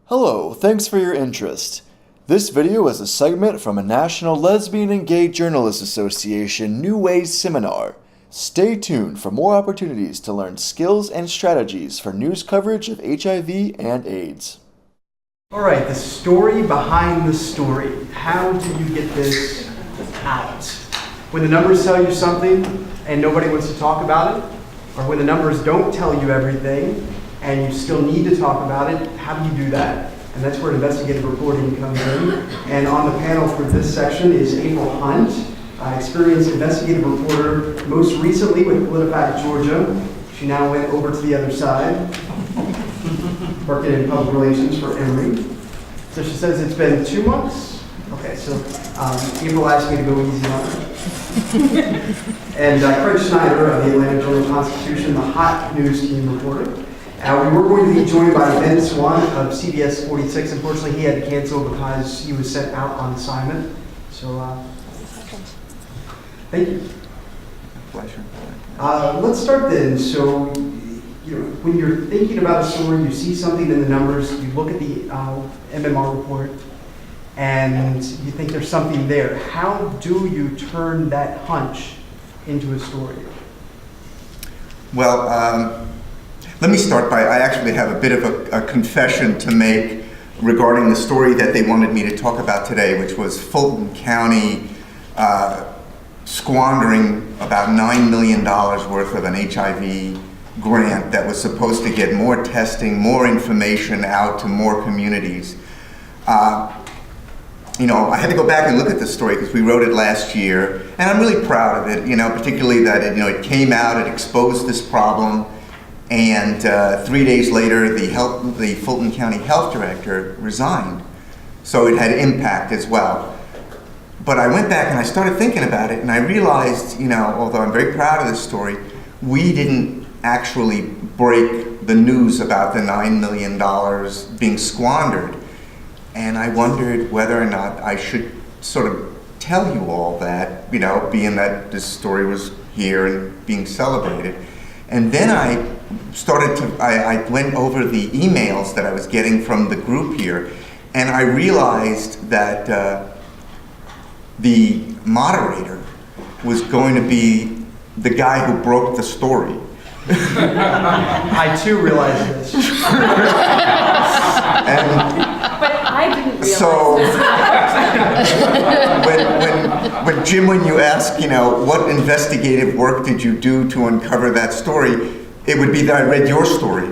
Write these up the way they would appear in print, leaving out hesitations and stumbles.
Hello, thanks for your interest. This video is a segment from a National Lesbian and Gay Journalists Association New Ways seminar. Stay tuned for more opportunities to learn skills and strategies for news coverage of HIV and AIDS. All right, the story behind the story. How do you get this out? When the numbers tell you something and nobody wants to talk about it, or when the numbers don't tell you everything and you still need to talk about it, how do you do that? And that's where investigative reporting comes in. And on the panel for this section is April Hunt, experienced investigative reporter, most recently with PolitiFact Georgia. She now went over to the other side, working in public relations for Emory. So she says it's been 2 months. Okay, so April asked me to go easy on her. And Craig Schneider of the Atlanta Journal-Constitution, the hot news team reporter. We were going to be joined by Ben Swan of CBS 46. Unfortunately, he had to cancel because he was sent out on assignment. So, thank you. Pleasure. Let's start then. So, when you're thinking about a story, you see something in the numbers, you look at the MMR report, and you think there's something there. How do you turn that hunch into a story? Well, let me start by, I actually have a bit of a confession to make regarding the story that they wanted me to talk about today, which was Fulton County squandering about $9 million worth of an HIV grant that was supposed to get more testing, more information out to more communities. I had to go back and look at this story because we wrote it last year, and I'm really proud of it, particularly that it came out, it exposed this problem, and 3 days later, the Fulton County Health Director resigned. So it had impact as well. But I went back and I started thinking about it, and I realized, although I'm very proud of this story, we didn't actually break the news about the $9 million being squandered. And I wondered whether or not I should sort of tell you all that, being that this story was here and being celebrated. And then I went over the emails that I was getting from the group here, and I realized that the moderator was going to be the guy who broke the story. I too realized this. But I didn't realize so, this. when Jim, when you ask, what investigative work did you do to uncover that story, it would be that I read your story.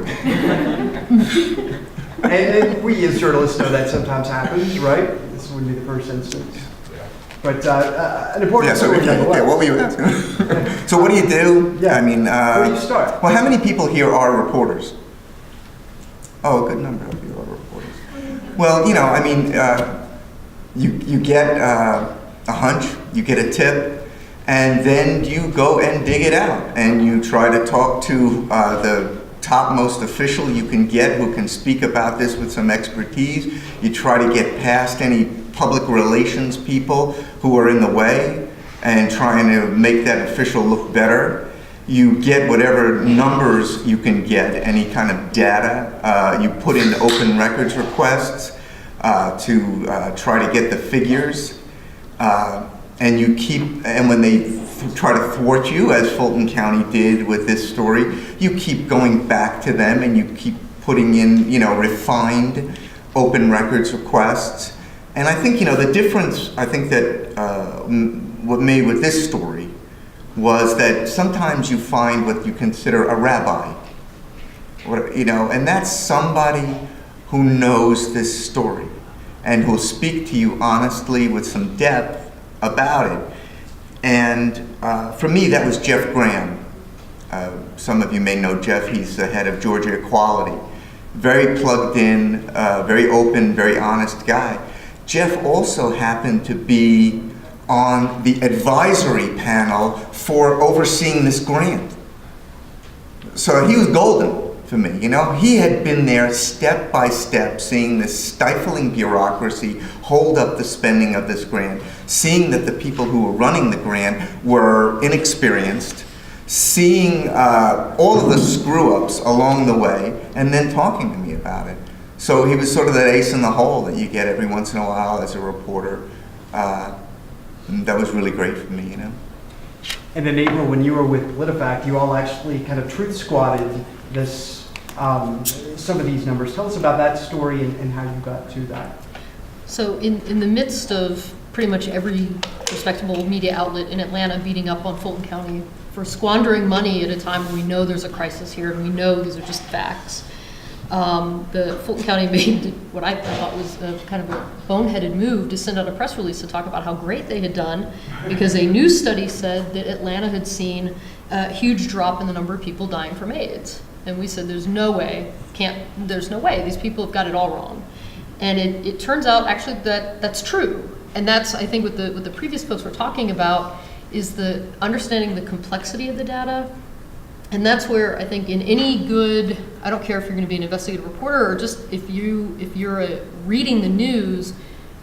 and we as journalists know that sometimes happens, right? This wouldn't be the first instance. But an important story. What were you asking? So what do you do? Yeah. Where do you start? Well, how many people here are reporters? Oh, a good number of you are reporters. Well, you get a hunch, you get a tip, and then you go and dig it out, and you try to talk to the topmost official you can get who can speak about this with some expertise. You try to get past any public relations people who are in the way and trying to make that official look better. You get whatever numbers you can get, any kind of data. You put in open records requests to try to get the figures. And when they try to thwart you, as Fulton County did with this story, you keep going back to them and you keep putting in, refined open records requests. And I think, the difference, I think that what made with this story was that sometimes you find what you consider a rabbi, and that's somebody who knows this story and who'll speak to you honestly with some depth about it. And for me, that was Jeff Graham. Some of you may know Jeff. He's the head of Georgia Equality. Very plugged in, very open, very honest guy. Jeff also happened to be on the advisory panel for overseeing this grant. So he was golden for me. He had been there step by step, seeing this stifling bureaucracy hold up the spending of this grant, seeing that the people who were running the grant were inexperienced, seeing all of the screw-ups along the way, and then talking to me about it. So he was sort of that ace in the hole that you get every once in a while as a reporter. And that was really great for me, you know. And then April, when you were with PolitiFact, you all actually kind of truth squatted this, some of these numbers. Tell us about that story and how you got to that. So in the midst of pretty much every respectable media outlet in Atlanta beating up on Fulton County for squandering money at a time when we know there's a crisis here and we know these are just facts, the Fulton County made what I thought was a kind of a boneheaded move to send out a press release to talk about how great they had done, because a new study said that Atlanta had seen a huge drop in the number of people dying from AIDS. And we said, there's no way, these people have got it all wrong. And it turns out actually that that's true. And that's, I think, what the previous folks were talking about, is the understanding the complexity of the data. And that's where I think in any good, I don't care if you're going to be an investigative reporter or just if you're reading the news,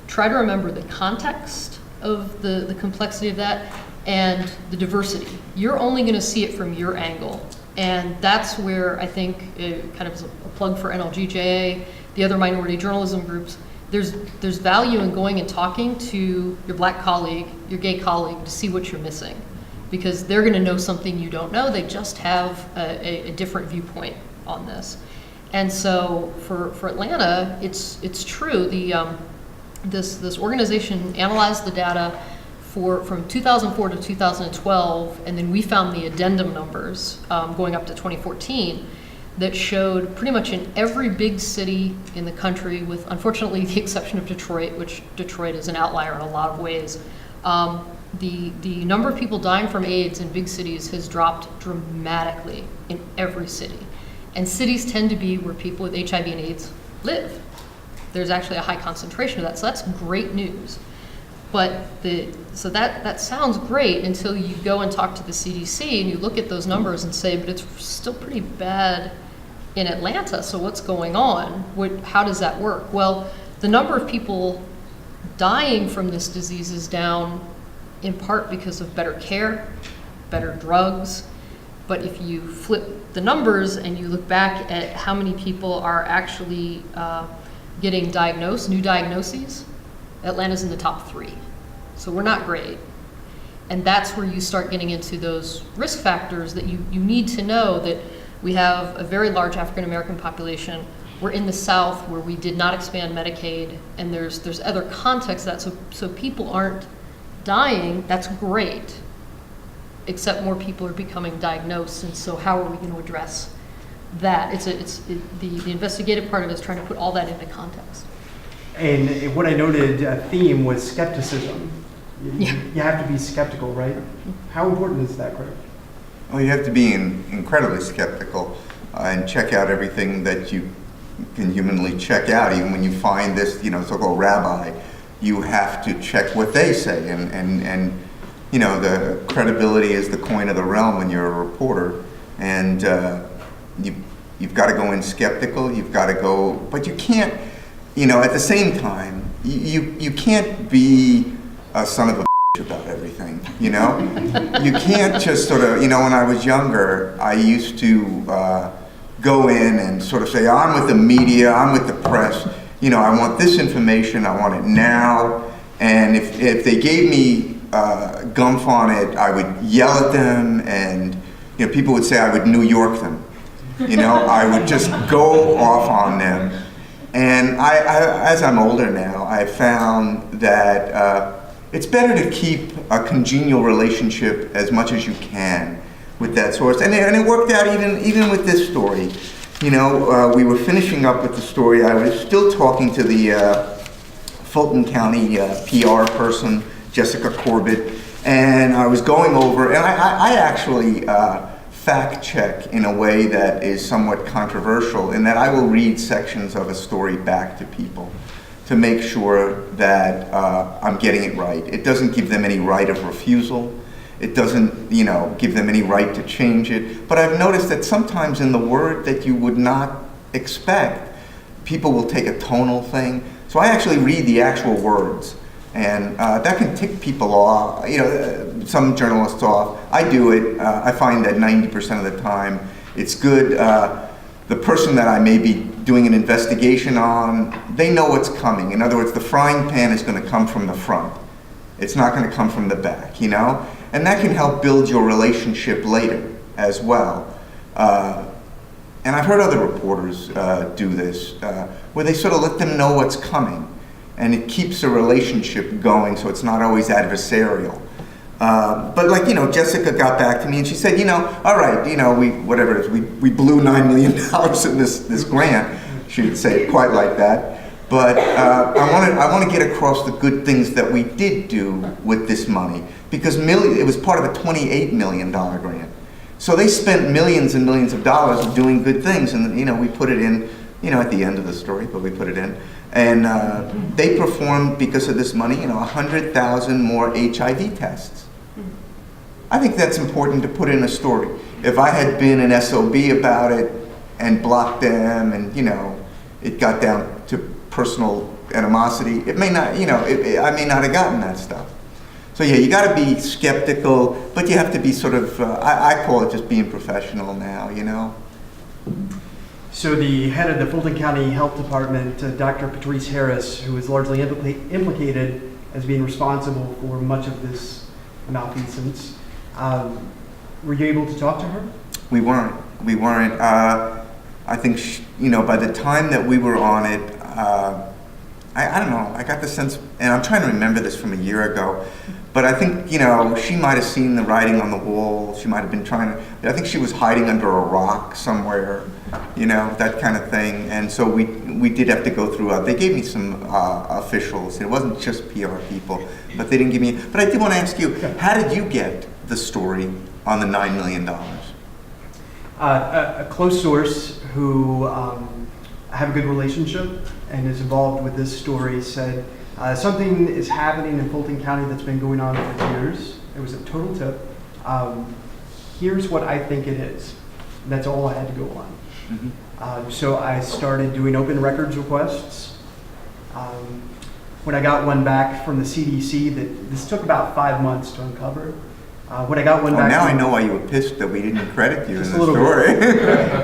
try to remember the context of the complexity of that and the diversity. You're only going to see it from your angle. And that's where I think, kind of as a plug for NLGJA, the other minority journalism groups, there's value in going and talking to your black colleague, your gay colleague, to see what you're missing. Because they're going to know something you don't know. They just have a different viewpoint on this. And so for Atlanta, it's true. This organization analyzed the data from 2004 to 2012, and then we found the addendum numbers going up to 2014 that showed pretty much in every big city in the country, with unfortunately the exception of Detroit, which Detroit is an outlier in a lot of ways, the number of people dying from AIDS in big cities has dropped dramatically in every city. And cities tend to be where people with HIV and AIDS live. There's actually a high concentration of that, so that's great news. But so that sounds great until you go and talk to the CDC and you look at those numbers and say, but it's still pretty bad in Atlanta, so what's going on? How does that work? Well, the number of people dying from this disease is down in part because of better care, better drugs. But if you flip the numbers and you look back at how many people are actually getting diagnosed, new diagnoses, Atlanta's in the top 3. So we're not great. And that's where you start getting into those risk factors that you need to know that we have a very large African American population. We're in the South where we did not expand Medicaid, and there's other contexts to that. So people aren't dying, that's great, except more people are becoming diagnosed, and so how are we going to address that? The investigative part of it is trying to put all that into context. And what I noted, a theme was skepticism. Yeah. You have to be skeptical, right? How important is that, Craig? Well, you have to be incredibly skeptical and check out everything that you can humanly check out. Even when you find this, so-called rabbi, you have to check what they say, and the credibility is the coin of the realm when you're a reporter, and you've got to go in skeptical. You've got to go, but you can't. At the same time, you can't be a son of a bitch about everything. You can't just sort of. When I was younger, I used to go in and sort of say, I'm with the media, I'm with the press. I want this information, I want it now. And if they gave me gumph on it, I would yell at them, and people would say I would New York them. I would just go off on them. And I as I'm older now, I found that it's better to keep a congenial relationship as much as you can with that source. And it worked out even with this story. We were finishing up with the story. I was still talking to the Fulton County PR person, Jessica Corbett, and I was going over, and I actually fact check in a way that is somewhat controversial, in that I will read sections of a story back to people to make sure that I'm getting it right. It doesn't give them any right of refusal. It doesn't, give them any right to change it. But I've noticed that sometimes in the word that you would not expect, people will take a tonal thing. So I actually read the actual words, and that can tick people off, some journalists off. I do it. I find that 90% of the time it's good. The person that I may be doing an investigation on, they know what's coming. In other words, the frying pan is going to come from the front. It's not going to come from the back, you know? And that can help build your relationship later as well. And I've heard other reporters do this, where they sort of let them know what's coming. And it keeps a relationship going, so it's not always adversarial. But like, you know, Jessica got back to me and she said, you know, all right, you know, we blew $9 million in this grant. She didn't say it quite like that. But I want to get across the good things that we did do with this money, because it was part of a $28 million grant. So they spent millions and millions of dollars doing good things, and you know, we put it in, you know, at the end of the story, but we put it in. And they performed, because of this money, you know, 100,000 more HIV tests. I think that's important to put in a story. If I had been an SOB about it and blocked them, and you know, it got down to personal animosity, it may not, you know, I may not have gotten that stuff. So yeah, you got to be skeptical, but you have to be sort of, I call it just being professional now, you know. So the head of the Fulton County Health Department, Dr. Patrice Harris, who is largely implicated as being responsible for much of this malfeasance, were you able to talk to her? We weren't. I think, you know, by the time that we were on it, I don't know, I got the sense, and I'm trying to remember this from a year ago, but I think, you know, she might have seen the writing on the wall. She might have been I think she was hiding under a rock somewhere, you know, that kind of thing. And so we did have to go through, they gave me some officials. It wasn't just PR people, but they didn't give me, but I did want to ask you, how did you get the story on the $9 million? A close source who I have a good relationship and is involved with this story said, something is happening in Fulton County that's been going on for years. It was a total tip. Here's what I think it is. That's all I had to go on. Mm-hmm. So I started doing open records requests. When I got one back from the CDC, this took about 5 months to uncover. When I got one back, now I know why you were pissed that we didn't credit you in the story.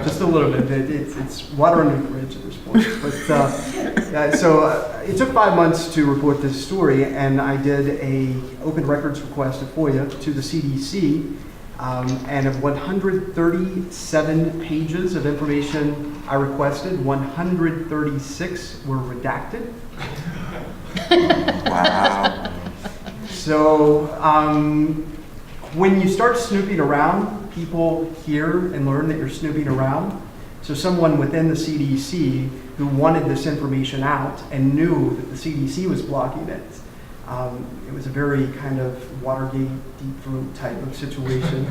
Just a little bit. It's water under the bridge at this point. But so it took 5 months to report this story, and I did a open records request, a FOIA, to the CDC, and of 137 pages of information I requested, 136 were redacted. Wow. So when you start snooping around, people hear and learn that you're snooping around. So someone within the CDC who wanted this information out and knew that the CDC was blocking it, it was a very kind of Watergate, deep throat type of situation,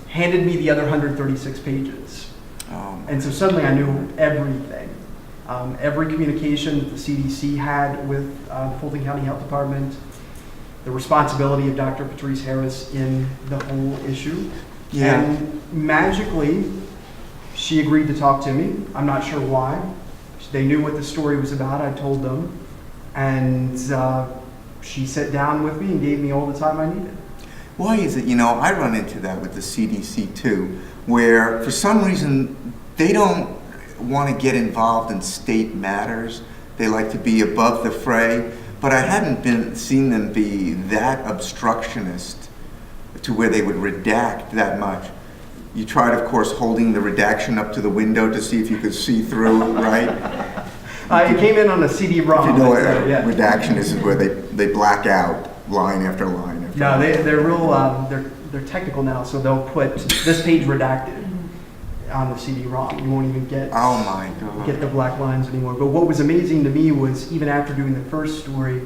handed me the other 136 pages. And so suddenly I knew everything. Every communication that the CDC had with the Fulton County Health Department, the responsibility of Dr. Patrice Harris in the whole issue. Yeah. And magically, she agreed to talk to me. I'm not sure why. They knew what the story was about. I told them. And she sat down with me and gave me all the time I needed. Why is it, you know, I run into that with the CDC too, where for some reason they don't want to get involved in state matters. They like to be above the fray. But I hadn't seen them be that obstructionist to where they would redact that much. You tried, of course, holding the redaction up to the window to see if you could see through, right? It came in on a CD-ROM. If you know what redaction is where they black out line after line. No, they're real. They're technical now, so they'll put this page redacted on the CD-ROM. You won't even get the black lines anymore. But what was amazing to me was, even after doing the first story,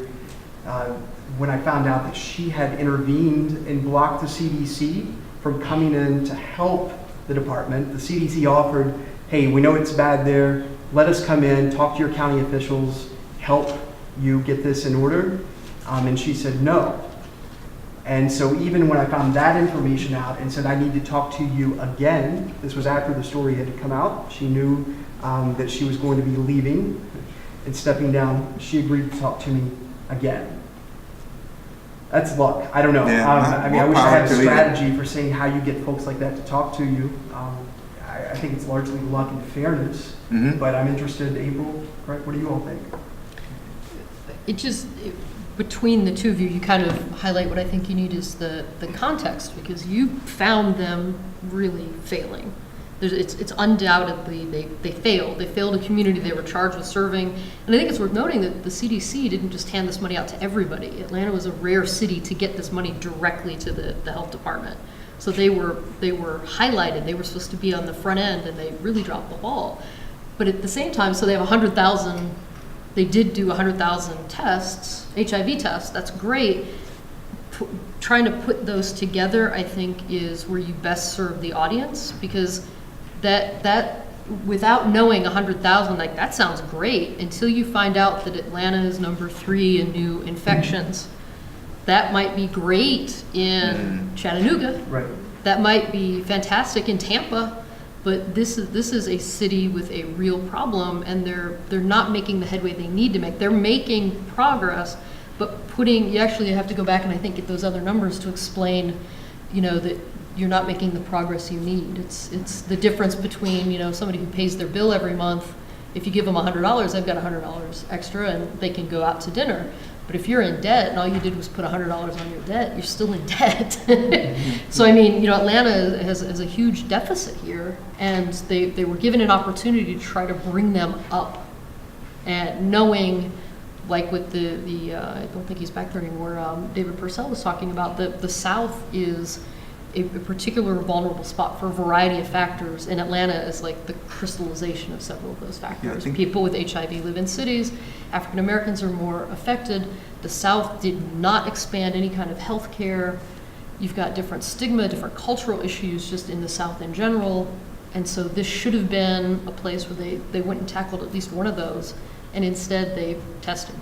when I found out that she had intervened and blocked the CDC from coming in to help the department, the CDC offered, hey, we know it's bad there, let us come in, talk to your county officials, help you get this in order. And she said no. And so even when I found that information out and said, I need to talk to you again, this was after the story had come out, she knew that she was going to be leaving and stepping down, she agreed to talk to me again. That's luck. I don't know. I wish I had a strategy for saying how you get folks like that to talk to you. I think it's largely luck and fairness, but I'm interested, April, Greg, what do you all think? Between the two of you, you kind of highlight what I think you need is the context, because you found them really failing. It's undoubtedly they failed. They failed a community they were charged with serving. And I think it's worth noting that the CDC didn't just hand this money out to everybody. Atlanta was a rare city to get this money directly to the health department. So they were highlighted. They were supposed to be on the front end, and they really dropped the ball. But at the same time, so they have 100,000. They did do 100,000 tests, HIV tests. That's great. Trying to put those together, I think, is where you best serve the audience, because that without knowing 100,000, like, that sounds great until you find out that Atlanta is number 3 in new infections. That might be great in Chattanooga. Right. That might be fantastic in Tampa. But this is a city with a real problem, and they're not making the headway they need to make. They're making progress, but you actually have to go back and I think get those other numbers to explain, that you're not making the progress you need. It's the difference between, somebody who pays their bill every month. If you give them $100, they've got $100 extra and they can go out to dinner. But if you're in debt and all you did was put $100 on your debt, you're still in debt. So Atlanta has a huge deficit here, and they were given an opportunity to try to bring them up, and knowing, like with the I don't think he's back there anymore. David Purcell was talking about the South is a particular vulnerable spot for a variety of factors, and Atlanta is like the crystallization of several of those factors. People with HIV live in cities. African Americans are more affected. The South did not expand any kind of health care. You've got different stigma, different cultural issues just in the South in general. And so this should have been a place where they went and tackled at least one of those, and instead they tested.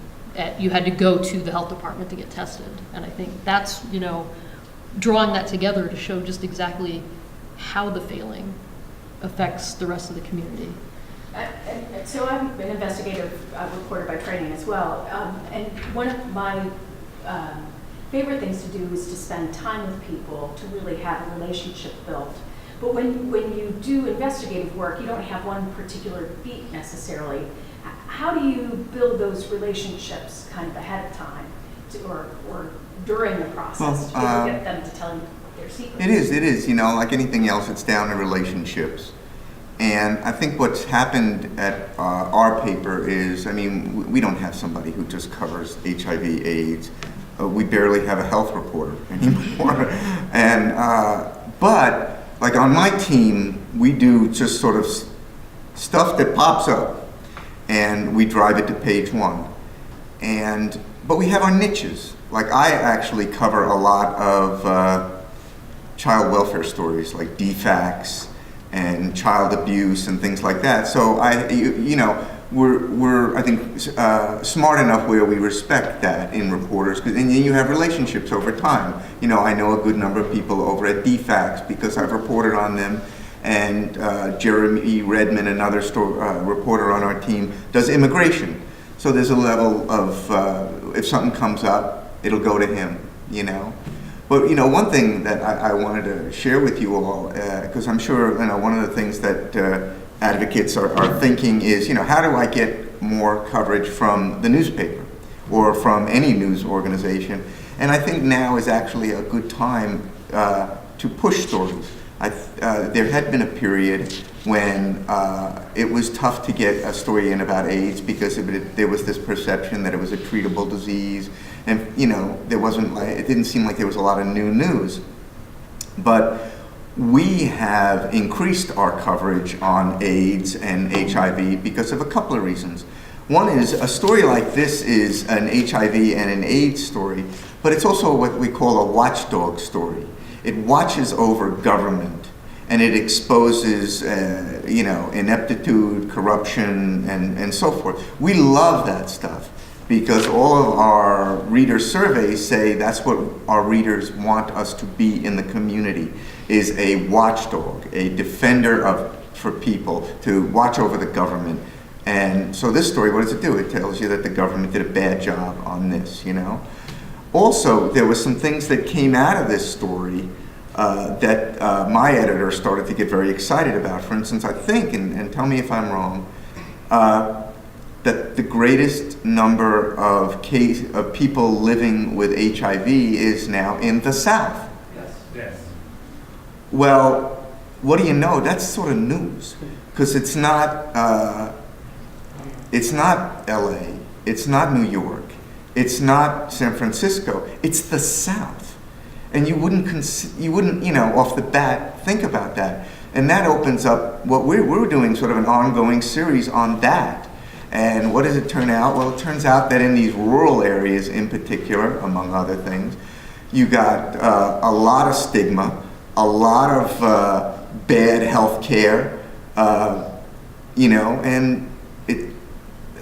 You had to go to the health department to get tested. And I think that's, drawing that together to show just exactly how the failing affects the rest of the community. So I'm an investigative reporter by training as well, and one of my favorite things to do is to spend time with people to really have a relationship built. But when you do investigative work, you don't have one particular beat necessarily. How do you build those relationships kind of ahead of time, or during the process, to get them to tell you their secrets? It is. Like anything else, it's down to relationships. And I think what's happened at our paper is, we don't have somebody who just covers HIV/AIDS. We barely have a health reporter anymore. And but like on my team, we do just sort of stuff that pops up, and we drive it to page 1. But we have our niches. Like I actually cover a lot of child welfare stories, like DFACs and child abuse and things like that. So we're I think smart enough where we respect that in reporters, and then you have relationships over time. I know a good number of people over at DFACs because I've reported on them, and Jeremy Redmond, another reporter on our team, does immigration. So there's a level of if something comes up, it'll go to him, But one thing that I wanted to share with you all, because I'm sure one of the things that advocates are thinking is, how do I get more coverage from the newspaper or from any news organization? And I think now is actually a good time to push stories. There had been a period when it was tough to get a story in about AIDS because there was this perception that it was a treatable disease, and it didn't seem like there was a lot of new news. But we have increased our coverage on AIDS and HIV because of a couple of reasons. One is a story like this is an HIV and an AIDS story, but it's also what we call a watchdog story. It watches over government, and it exposes, ineptitude, corruption, and so forth. We love that stuff because all of our reader surveys say that's what our readers want us to be in the community, is a watchdog, a defender for people, to watch over the government. And so this story, what does it do? It tells you that the government did a bad job on this, Also, there were some things that came out of this story that my editor started to get very excited about. For instance, I think, and tell me if I'm wrong, that the greatest number of people living with HIV is now in the South. Yes. Well, what do you know? That's sort of news, because it's not LA, it's not New York, it's not San Francisco, it's the South. And you wouldn't, off the bat, think about that. And that opens up what we're doing, sort of an ongoing series on that. And what does it turn out? Well, it turns out that in these rural areas in particular, among other things, you got a lot of stigma, a lot of bad health care, and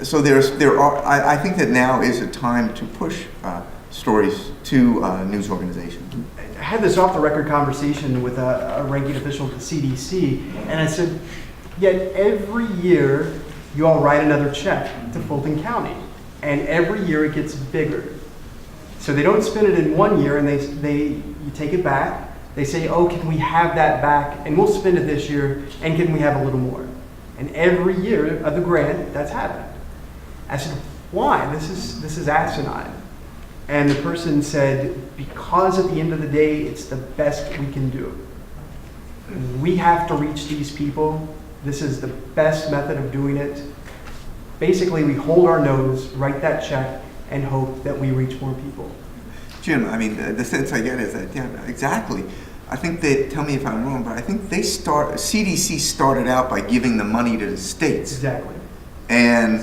so I think that now is a time to push stories to news organizations. I had this off-the-record conversation with a ranking official at the CDC, and I said, yet every year you all write another check to Fulton County, and every year it gets bigger. So they don't spend it in 1 year, and you take it back. They say, oh, can we have that back, and we'll spend it this year, and can we have a little more? And every year of the grant, that's happened. I said, why? This is asinine. And the person said, because at the end of the day, it's the best we can do. We have to reach these people. This is the best method of doing it. Basically, we hold our nose, write that check, and hope that we reach more people. Jim, I mean, the sense I get is that, yeah, exactly. I think tell me if I'm wrong, but I think CDC started out by giving the money to the states. Exactly. And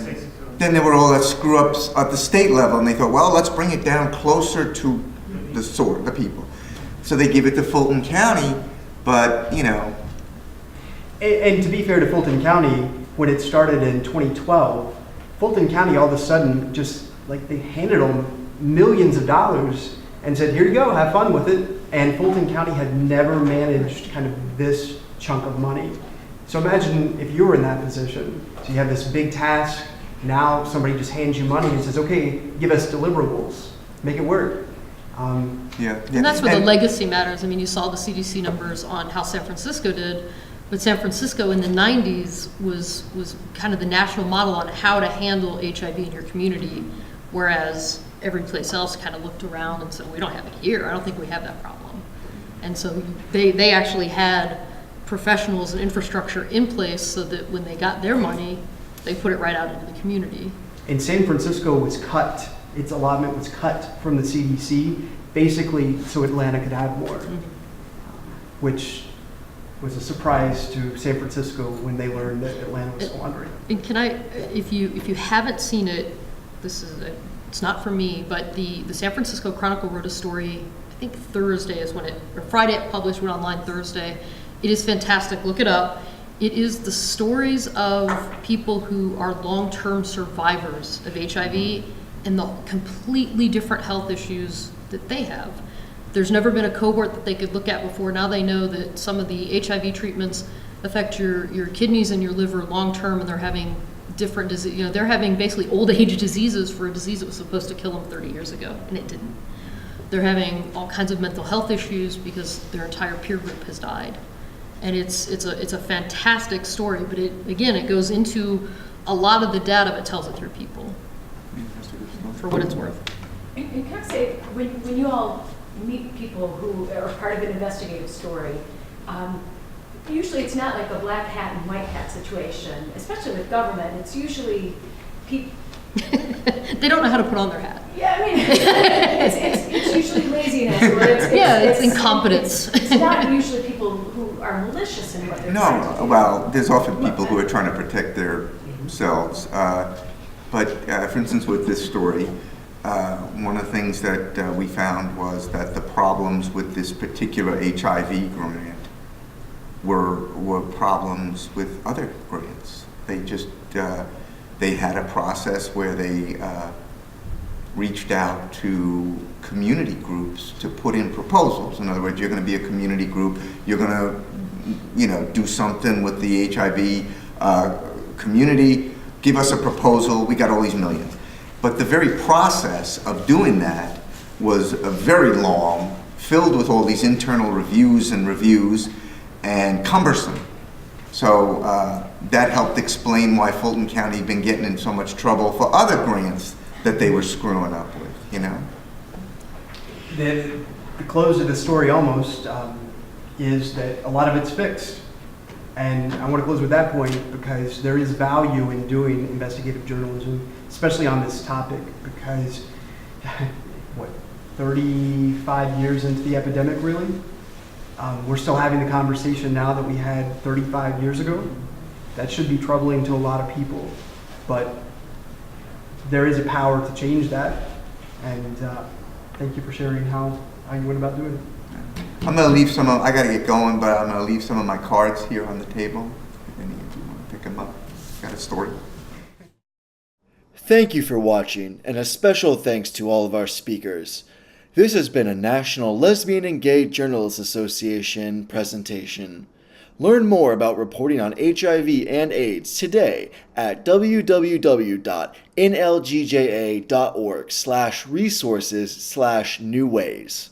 then there were all that screw ups at the state level, and they thought, well, let's bring it down closer to the people. So they give it to Fulton County, but, And to be fair to Fulton County, when it started in 2012, Fulton County all of a sudden just, like, they handed them millions of dollars and said, here you go, have fun with it. And Fulton County had never managed kind of this chunk of money. So imagine if you were in that position. So you have this big task, now somebody just hands you money and says, okay, give us deliverables, make it work. And that's where the legacy matters. I mean, you saw the CDC numbers on how San Francisco did, but San Francisco in the 90s was kind of the national model on how to handle HIV in your community, whereas every place else kind of looked around and said, we don't have it here. I don't think we have that problem. And so they actually had professionals and infrastructure in place so that when they got their money, they put it right out into the community. And San Francisco was cut, its allotment was cut from the CDC, basically so Atlanta could have more, which was a surprise to San Francisco when they learned that Atlanta was squandering. And can I, if you haven't seen it, it's not for me, but the San Francisco Chronicle wrote a story, I think Thursday is when or Friday it published, went online Thursday. It is fantastic, look it up. It is the stories of people who are long-term survivors of HIV and the completely different health issues that they have. There's never been a cohort that they could look at before. Now they know that some of the HIV treatments affect your kidneys and your liver long-term, and they're having different disease. They're having basically old age diseases for a disease that was supposed to kill them 30 years ago, and it didn't. They're having all kinds of mental health issues because their entire peer group has died. And it's a fantastic story, but it goes into a lot of the data, but tells it through people, for what it's worth. And can I say, when you all meet people who are part of an investigative story, usually it's not like a black hat and white hat situation, especially with government. It's usually people. They don't know how to put on their hat. Yeah, I mean, it's usually laziness. Or it's incompetence. It's not usually people who are malicious in what they're trying to do. Well, there's often people who are trying to protect themselves. But for instance, with this story, one of the things that we found was that the problems with this particular HIV grant were problems with other grants. They just they had a process where they reached out to community groups to put in proposals. In other words, you're going to be a community group, you're going to, do something with the HIV community, give us a proposal, we got all these millions. But the very process of doing that was very long, filled with all these internal reviews and cumbersome. So that helped explain why Fulton County had been getting in so much trouble for other grants that they were screwing up with, you know? The close of the story almost is that a lot of it's fixed. And I want to close with that point because there is value in doing investigative journalism, especially on this topic, because, 35 years into the epidemic, really? We're still having the conversation now that we had 35 years ago. That should be troubling to a lot of people. But there is a power to change that. And thank you for sharing how you went about doing it. I'm going to leave I got to get going, but I'm going to leave some of my cards here on the table. If any of you want to pick them up, got a story. Thank you for watching, and a special thanks to all of our speakers. This has been a National Lesbian and Gay Journalists Association presentation. Learn more about reporting on HIV and AIDS today at www.nljja.org/resources/newways.